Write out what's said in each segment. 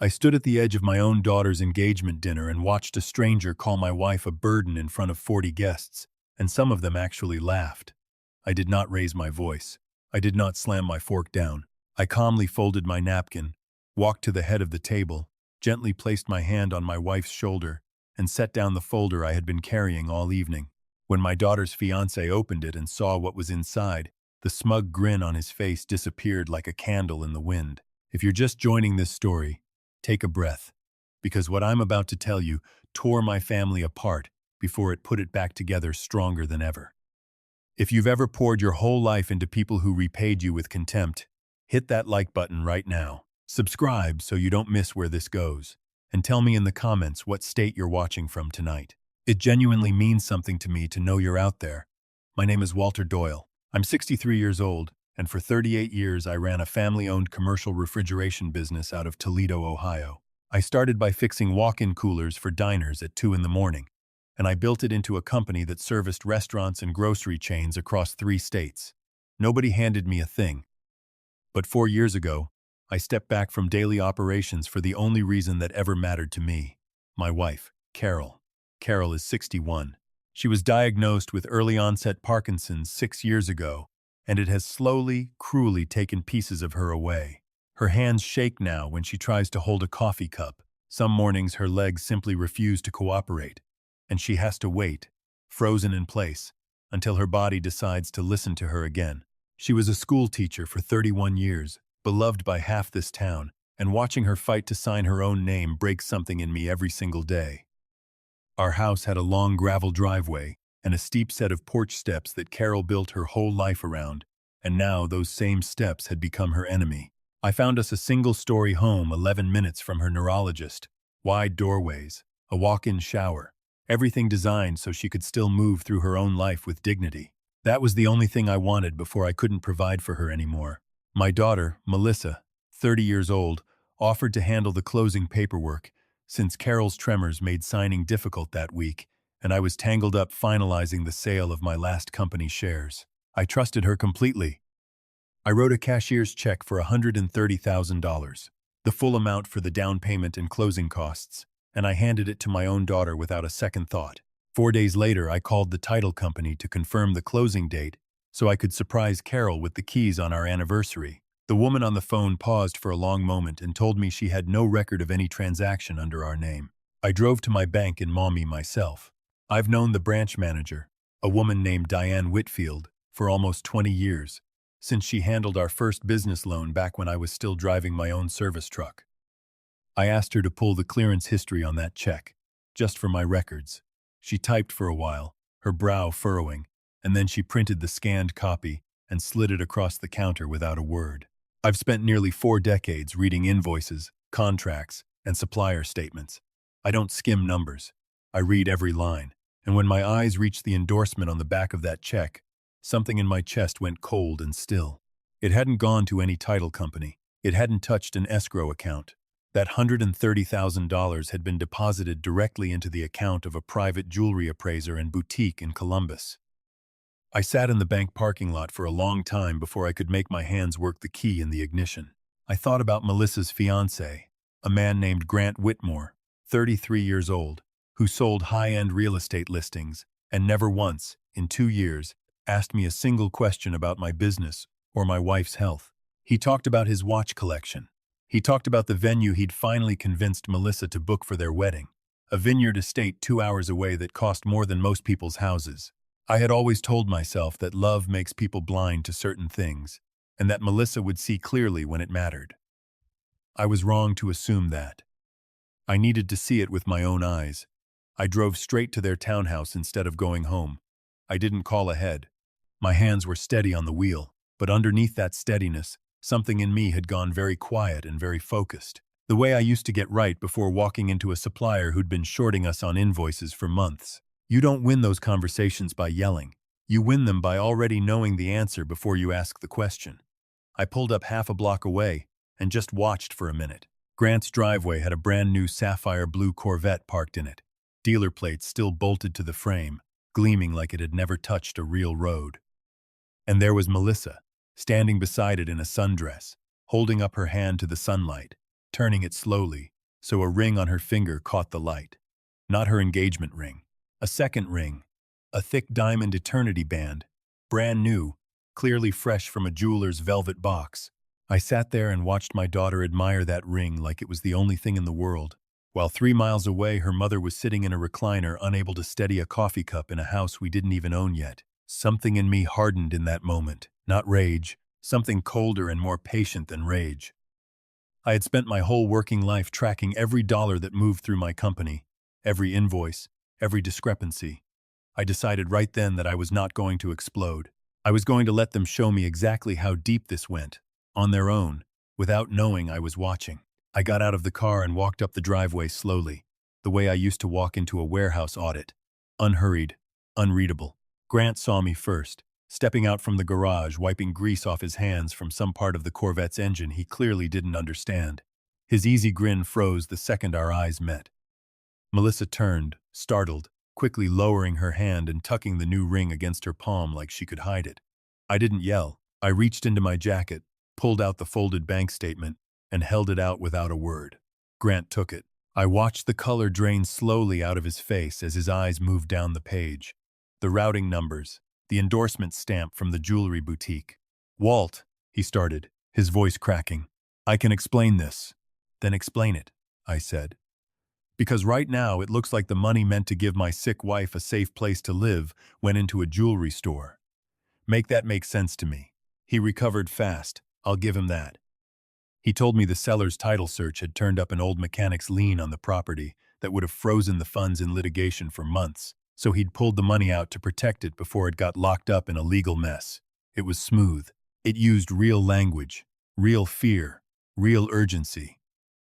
I stood at the edge of my own daughter's engagement dinner and watched a stranger call my wife a burden in front of 40 guests, and some of them actually laughed. I did not raise my voice. I did not slam my fork down. I calmly folded my napkin, walked to the head of the table, gently placed my hand on my wife's shoulder, and set down the folder I had been carrying all evening. When my daughter's fiancé opened it and saw what was inside, the smug grin on his face disappeared like a candle in the wind. If you're just joining this story, take a breath, because what I'm about to tell you tore my family apart before it put it back together stronger than ever. If you've ever poured your whole life into people who repaid you with contempt, hit that like button right now. Subscribe so you don't miss where this goes, and tell me in the comments what state you're watching from tonight. It genuinely means something to me to know you're out there. My name is Walter Doyle. I'm 63 years old, and for 38 years I ran a family-owned commercial refrigeration business out of Toledo, Ohio. I started by fixing walk-in coolers for diners at 2 in the morning, and I built it into a company that serviced restaurants and grocery chains across 3 states. Nobody handed me a thing. But 4 years ago, I stepped back from daily operations for the only reason that ever mattered to me: my wife, Carol. Carol is 61. She was diagnosed with early-onset Parkinson's 6 years ago, and it has slowly, cruelly taken pieces of her away. Her hands shake now when she tries to hold a coffee cup. Some mornings her legs simply refuse to cooperate, and she has to wait, frozen in place, until her body decides to listen to her again. She was a school teacher for 31 years, beloved by half this town, and watching her fight to sign her own name breaks something in me every single day. Our house had a long gravel driveway and a steep set of porch steps that Carol built her whole life around, and now those same steps had become her enemy. I found us a single-story home 11 minutes from her neurologist, wide doorways, a walk-in shower, everything designed so she could still move through her own life with dignity. That was the only thing I wanted before I couldn't provide for her anymore. My daughter, Melissa, 30 years old, offered to handle the closing paperwork, since Carol's tremors made signing difficult that week, and I was tangled up finalizing the sale of my last company shares. I trusted her completely. I wrote a cashier's check for $130,000, the full amount for the down payment and closing costs, and I handed it to my own daughter without a second thought. 4 days later, I called the title company to confirm the closing date so I could surprise Carol with the keys on our anniversary. The woman on the phone paused for a long moment and told me she had no record of any transaction under our name. I drove to my bank in Maumee myself. I've known the branch manager, a woman named Diane Whitfield, for almost 20 years, since she handled our first business loan back when I was still driving my own service truck. I asked her to pull the clearance history on that check, just for my records. She typed for a while, her brow furrowing, and then she printed the scanned copy and slid it across the counter without a word. I've spent nearly 4 decades reading invoices, contracts, and supplier statements. I don't skim numbers. I read every line, and when my eyes reached the endorsement on the back of that check, something in my chest went cold and still. It hadn't gone to any title company. It hadn't touched an escrow account. That $130,000 had been deposited directly into the account of a private jewelry appraiser and boutique in Columbus. I sat in the bank parking lot for a long time before I could make my hands work the key in the ignition. I thought about Melissa's fiancé, a man named Grant Whitmore, 33 years old, who sold high-end real estate listings and never once, in 2 years, asked me a single question about my business or my wife's health. He talked about his watch collection. He talked about the venue he'd finally convinced Melissa to book for their wedding, a vineyard estate 2 hours away that cost more than most people's houses. I had always told myself that love makes people blind to certain things, and that Melissa would see clearly when it mattered. I was wrong to assume that. I needed to see it with my own eyes. I drove straight to their townhouse instead of going home. I didn't call ahead. My hands were steady on the wheel, but underneath that steadiness, something in me had gone very quiet and very focused. The way I used to get right before walking into a supplier who'd been shorting us on invoices for months. You don't win those conversations by yelling. You win them by already knowing the answer before you ask the question. I pulled up half a block away and just watched for a minute. Grant's driveway had a brand new sapphire blue Corvette parked in it, dealer plates still bolted to the frame, gleaming like it had never touched a real road. And there was Melissa, standing beside it in a sundress, holding up her hand to the sunlight. turning it slowly, so a ring on her finger caught the light. Not her engagement ring. A second ring. A thick diamond eternity band. Brand new, clearly fresh from a jeweler's velvet box. I sat there and watched my daughter admire that ring like it was the only thing in the world, while 3 miles away her mother was sitting in a recliner unable to steady a coffee cup in a house we didn't even own yet. Something in me hardened in that moment, not rage, something colder and more patient than rage. I had spent my whole working life tracking every dollar that moved through my company, every invoice, every discrepancy. I decided right then that I was not going to explode. I was going to let them show me exactly how deep this went, on their own, without knowing I was watching. I got out of the car and walked up the driveway slowly, the way I used to walk into a warehouse audit. Unhurried, unreadable. Grant saw me first, stepping out from the garage, wiping grease off his hands from some part of the Corvette's engine he clearly didn't understand. His easy grin froze the second our eyes met. Melissa turned, startled, quickly lowering her hand and tucking the new ring against her palm like she could hide it. I didn't yell. I reached into my jacket, pulled out the folded bank statement, and held it out without a word. Grant took it. I watched the color drain slowly out of his face as his eyes moved down the page. The routing numbers, the endorsement stamp from the jewelry boutique. "Walt," he started, his voice cracking. "I can explain this." "Then explain it," I said. "Because right now it looks like the money meant to give my sick wife a safe place to live went into a jewelry store. Make that make sense to me. He recovered fast, I'll give him that. He told me the seller's title search had turned up an old mechanic's lien on the property that would have frozen the funds in litigation for months, so he'd pulled the money out to protect it before it got locked up in a legal mess. It was smooth. It used real language, real fear, real urgency.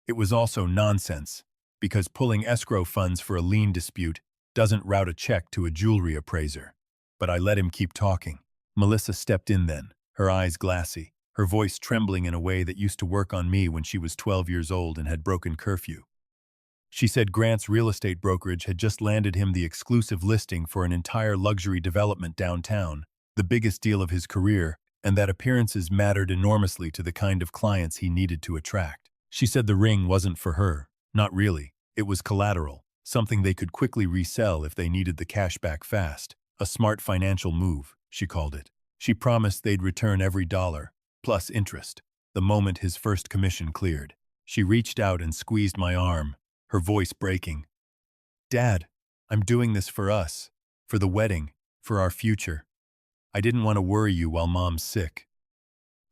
It was also nonsense, because pulling escrow funds for a lien dispute doesn't route a check to a jewelry appraiser. But I let him keep talking. Melissa stepped in then, her eyes glassy, her voice trembling in a way that used to work on me when she was 12 years old and had broken curfew. She said Grant's real estate brokerage had just landed him the exclusive listing for an entire luxury development downtown, the biggest deal of his career, and that appearances mattered enormously to the kind of clients he needed to attract. She said the ring wasn't for her. Not really. It was collateral, something they could quickly resell if they needed the cash back fast. A smart financial move, she called it. She promised they'd return every dollar, plus interest, the moment his first commission cleared. She reached out and squeezed my arm, her voice breaking. "Dad, I'm doing this for us, for the wedding, for our future. I didn't want to worry you while Mom's sick.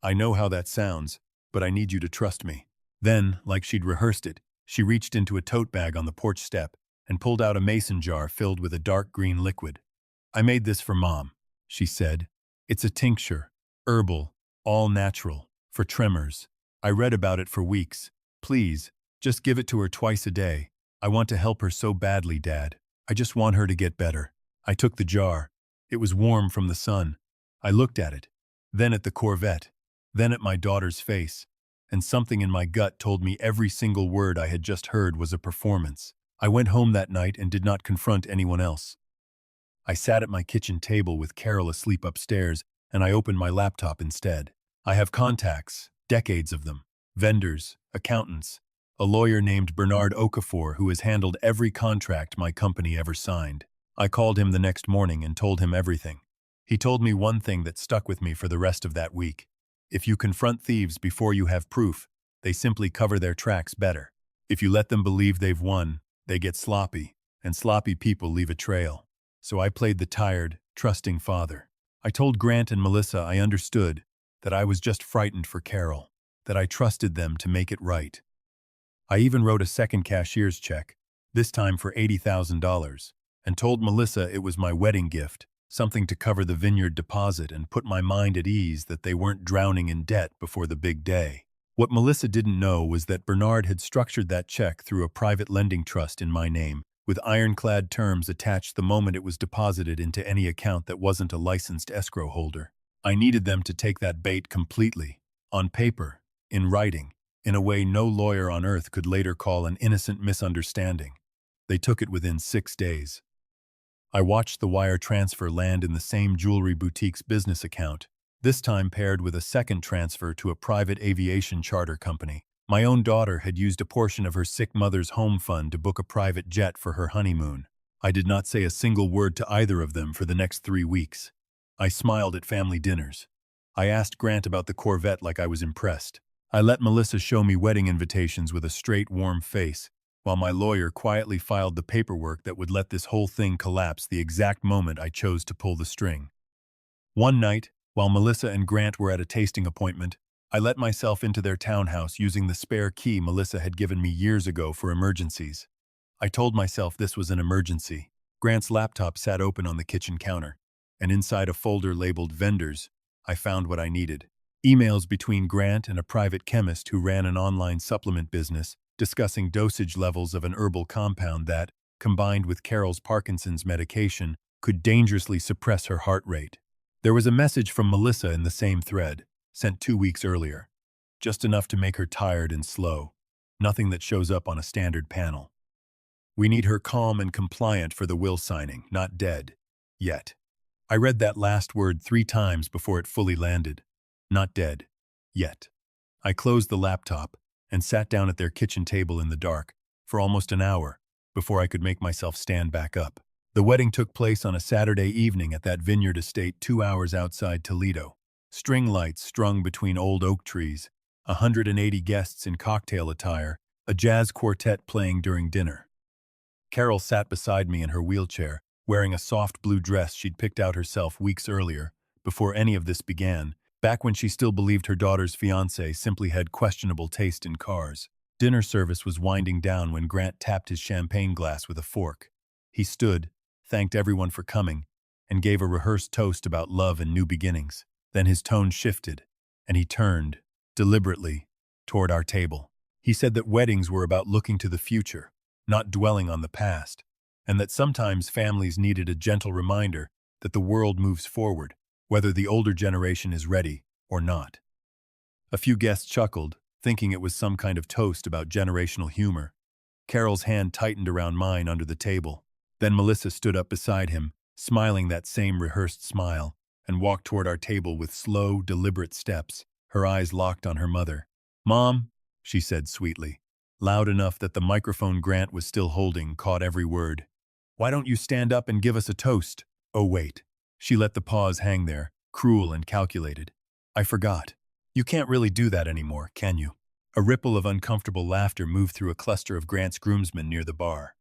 I know how that sounds, but I need you to trust me." Then, like she'd rehearsed it, she reached into a tote bag on the porch step and pulled out a mason jar filled with a dark green liquid. "I made this for Mom," she said. "It's a tincture, herbal, all natural, for tremors. I read about it for weeks. Please, just give it to her twice a day. I want to help her so badly, Dad. I just want her to get better." I took the jar. It was warm from the sun. I looked at it, then at the Corvette, then at my daughter's face, and something in my gut told me every single word I had just heard was a performance. I went home that night and did not confront anyone else. I sat at my kitchen table with Carol asleep upstairs, and I opened my laptop instead. I have contacts, decades of them, vendors, accountants, a lawyer named Bernard Okafor who has handled every contract my company ever signed. I called him the next morning and told him everything. He told me one thing that stuck with me for the rest of that week. If you confront thieves before you have proof, they simply cover their tracks better. If you let them believe they've won, they get sloppy, and sloppy people leave a trail. So I played the tired, trusting father. I told Grant and Melissa I understood, that I was just frightened for Carol, that I trusted them to make it right. I even wrote a second cashier's check, this time for $80,000, and told Melissa it was my wedding gift, something to cover the vineyard deposit and put my mind at ease that they weren't drowning in debt before the big day. What Melissa didn't know was that Bernard had structured that check through a private lending trust in my name, with ironclad terms attached the moment it was deposited into any account that wasn't a licensed escrow holder. I needed them to take that bait completely, on paper, in writing, in a way no lawyer on earth could later call an innocent misunderstanding. They took it within 6 days. I watched the wire transfer land in the same jewelry boutique's business account, this time paired with a second transfer to a private aviation charter company. My own daughter had used a portion of her sick mother's home fund to book a private jet for her honeymoon. I did not say a single word to either of them for the next 3 weeks. I smiled at family dinners. I asked Grant about the Corvette like I was impressed. I let Melissa show me wedding invitations with a straight, warm face, while my lawyer quietly filed the paperwork that would let this whole thing collapse the exact moment I chose to pull the string. One night, while Melissa and Grant were at a tasting appointment, I let myself into their townhouse using the spare key Melissa had given me years ago for emergencies. I told myself this was an emergency. Grant's laptop sat open on the kitchen counter, and inside a folder labeled Vendors, I found what I needed. Emails between Grant and a private chemist who ran an online supplement business discussing dosage levels of an herbal compound that, combined with Carol's Parkinson's medication, could dangerously suppress her heart rate. There was a message from Melissa in the same thread, sent 2 weeks earlier. Just enough to make her tired and slow. Nothing that shows up on a standard panel. We need her calm and compliant for the will signing, not dead. Yet. I read that last word 3 times before it fully landed. Not dead. Yet. I closed the laptop and sat down at their kitchen table in the dark for almost an hour before I could make myself stand back up. The wedding took place on a Saturday evening at that vineyard estate 2 hours outside Toledo. String lights strung between old oak trees, 180 guests in cocktail attire, a jazz quartet playing during dinner. Carol sat beside me in her wheelchair, wearing a soft blue dress she'd picked out herself weeks earlier, before any of this began, back when she still believed her daughter's fiancé simply had questionable taste in cars. Dinner service was winding down when Grant tapped his champagne glass with a fork. He stood, thanked everyone for coming, and gave a rehearsed toast about love and new beginnings. Then his tone shifted, and he turned, deliberately, toward our table. He said that weddings were about looking to the future, not dwelling on the past, and that sometimes families needed a gentle reminder that the world moves forward, whether the older generation is ready or not. A few guests chuckled, thinking it was some kind of toast about generational humor. Carol's hand tightened around mine under the table. Then Melissa stood up beside him, smiling that same rehearsed smile, and walked toward our table with slow, deliberate steps, her eyes locked on her mother. "Mom," she said sweetly, loud enough that the microphone Grant was still holding caught every word. "Why don't you stand up and give us a toast?" "Oh, wait." She let the pause hang there, cruel and calculated. "I forgot. You can't really do that anymore, can you?" A ripple of uncomfortable laughter moved through a cluster of Grant's groomsmen near the bar.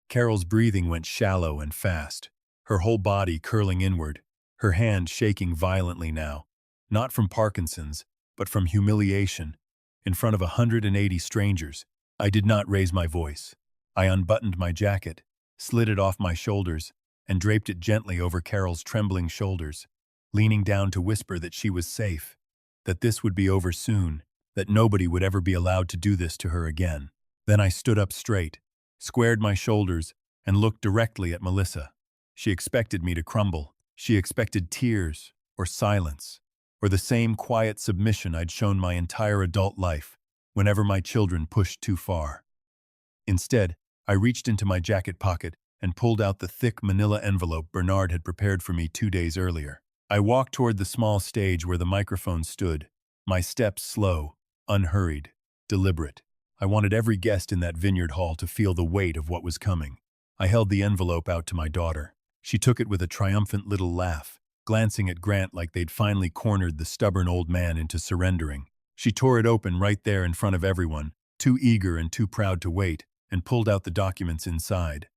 Carol's breathing went shallow and fast, her whole body curling inward, her hand shaking violently now, not from Parkinson's, but from humiliation, in front of 180 strangers. I did not raise my voice. I unbuttoned my jacket, slid it off my shoulders, and draped it gently over Carol's trembling shoulders, leaning down to whisper that she was safe, that this would be over soon, that nobody would ever be allowed to do this to her again. Then I stood up straight, squared my shoulders, and looked directly at Melissa. She expected me to crumble. She expected tears, or silence, or the same quiet submission I'd shown my entire adult life whenever my children pushed too far. Instead, I reached into my jacket pocket and pulled out the thick manila envelope Bernard had prepared for me 2 days earlier. I walked toward the small stage where the microphone stood, my steps slow, unhurried, deliberate. I wanted every guest in that vineyard hall to feel the weight of what was coming. I held the envelope out to my daughter. She took it with a triumphant little laugh, glancing at Grant like they'd finally cornered the stubborn old man into surrendering. She tore it open right there in front of everyone, too eager and too proud to wait, and pulled out the documents inside.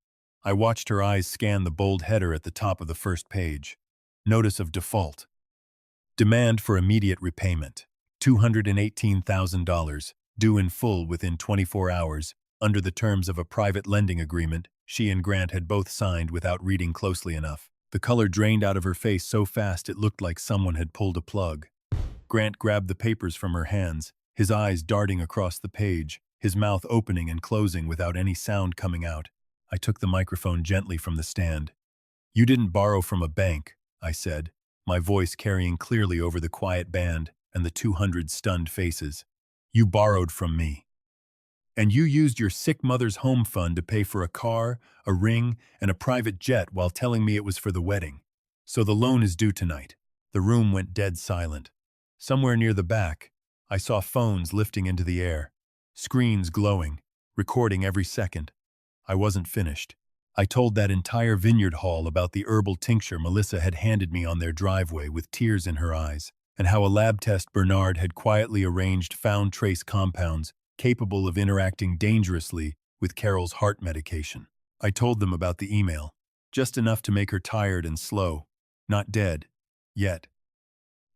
I watched her eyes scan the bold header at the top of the first page. Notice of default. Demand for immediate repayment. $218,000, due in full within 24 hours, under the terms of a private lending agreement she and Grant had both signed without reading closely enough. The color drained out of her face so fast it looked like someone had pulled a plug. Grant grabbed the papers from her hands, his eyes darting across the page, his mouth opening and closing without any sound coming out. I took the microphone gently from the stand. "You didn't borrow from a bank," I said, my voice carrying clearly over the quiet band and the 200 stunned faces. "You borrowed from me. And you used your sick mother's home fund to pay for a car, a ring, and a private jet while telling me it was for the wedding. So the loan is due tonight." The room went dead silent. Somewhere near the back, I saw phones lifting into the air. screens glowing, recording every second. I wasn't finished. I told that entire vineyard hall about the herbal tincture Melissa had handed me on their driveway with tears in her eyes, and how a lab test Bernard had quietly arranged found trace compounds capable of interacting dangerously with Carol's heart medication. I told them about the email, just enough to make her tired and slow, not dead, yet.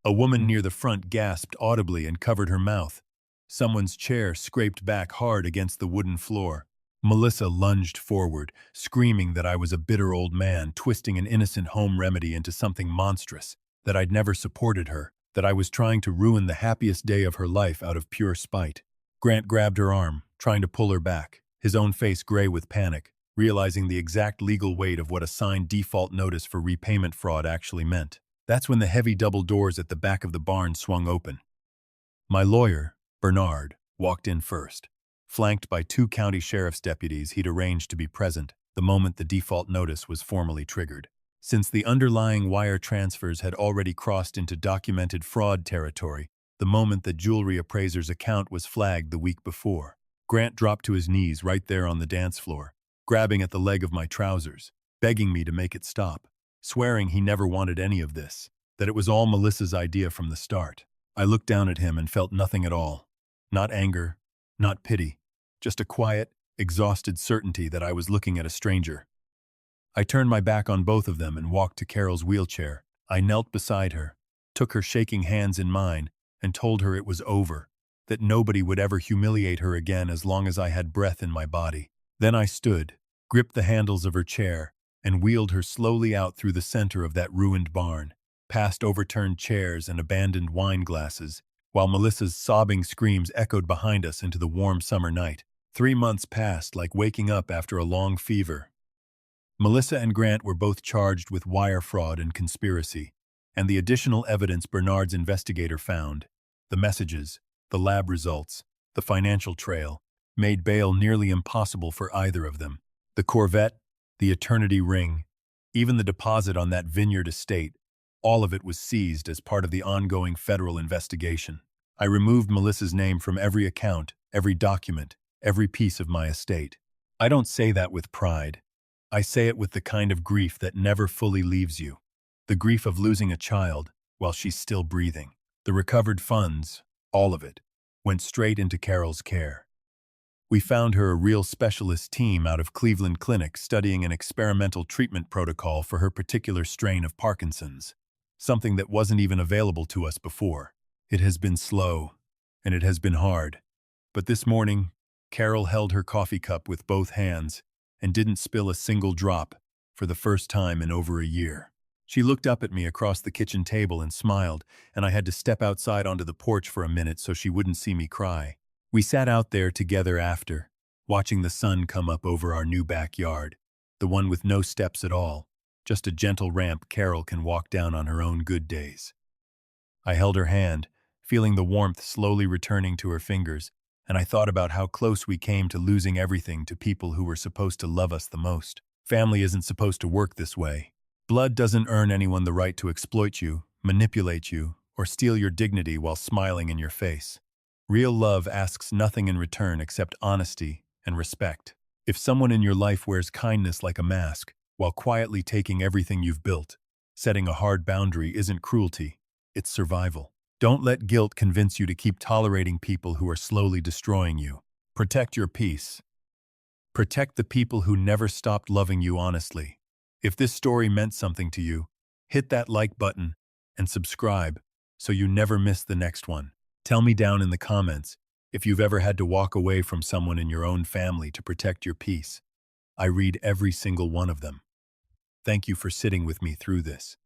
A woman near the front gasped audibly and covered her mouth. Someone's chair scraped back hard against the wooden floor. Melissa lunged forward, screaming that I was a bitter old man twisting an innocent home remedy into something monstrous, that I'd never supported her, that I was trying to ruin the happiest day of her life out of pure spite. Grant grabbed her arm, trying to pull her back, his own face gray with panic, realizing the exact legal weight of what a signed default notice for repayment fraud actually meant. That's when the heavy double doors at the back of the barn swung open. My lawyer, Bernard, walked in first, flanked by 2 county sheriff's deputies he'd arranged to be present the moment the default notice was formally triggered. Since the underlying wire transfers had already crossed into documented fraud territory the moment the jewelry appraiser's account was flagged the week before, Grant dropped to his knees right there on the dance floor, grabbing at the leg of my trousers, begging me to make it stop, swearing he never wanted any of this, that it was all Melissa's idea from the start. I looked down at him and felt nothing at all. Not anger, not pity, just a quiet, exhausted certainty that I was looking at a stranger. I turned my back on both of them and walked to Carol's wheelchair. I knelt beside her, took her shaking hands in mine, and told her it was over, that nobody would ever humiliate her again as long as I had breath in my body. Then I stood, gripped the handles of her chair, and wheeled her slowly out through the center of that ruined barn, past overturned chairs and abandoned wine glasses, while Melissa's sobbing screams echoed behind us into the warm summer night. 3 months passed like waking up after a long fever. Melissa and Grant were both charged with wire fraud and conspiracy, and the additional evidence Bernard's investigator found, the messages, the lab results, the financial trail, made bail nearly impossible for either of them. The Corvette, the Eternity Ring, even the deposit on that vineyard estate, all of it was seized as part of the ongoing federal investigation. I removed Melissa's name from every account, every document, every piece of my estate. I don't say that with pride. I say it with the kind of grief that never fully leaves you. The grief of losing a child while she's still breathing. The recovered funds, all of it, went straight into Carol's care. We found her a real specialist team out of Cleveland Clinic studying an experimental treatment protocol for her particular strain of Parkinson's, something that wasn't even available to us before. It has been slow, and it has been hard. But this morning, Carol held her coffee cup with both hands and didn't spill a single drop for the first time in over a year. She looked up at me across the kitchen table and smiled, and I had to step outside onto the porch for a minute so she wouldn't see me cry. We sat out there together after, watching the sun come up over our new backyard, the one with no steps at all, just a gentle ramp Carol can walk down on her own good days. I held her hand, feeling the warmth slowly returning to her fingers, and I thought about how close we came to losing everything to people who were supposed to love us the most. Family isn't supposed to work this way. Blood doesn't earn anyone the right to exploit you, manipulate you, or steal your dignity while smiling in your face. Real love asks nothing in return except honesty and respect. If someone in your life wears kindness like a mask, while quietly taking everything you've built, setting a hard boundary isn't cruelty, it's survival. Don't let guilt convince you to keep tolerating people who are slowly destroying you. Protect your peace. Protect the people who never stopped loving you honestly. If this story meant something to you, hit that like button and subscribe so you never miss the next one. Tell me down in the comments if you've ever had to walk away from someone in your own family to protect your peace. I read every single one of them. Thank you for sitting with me through this.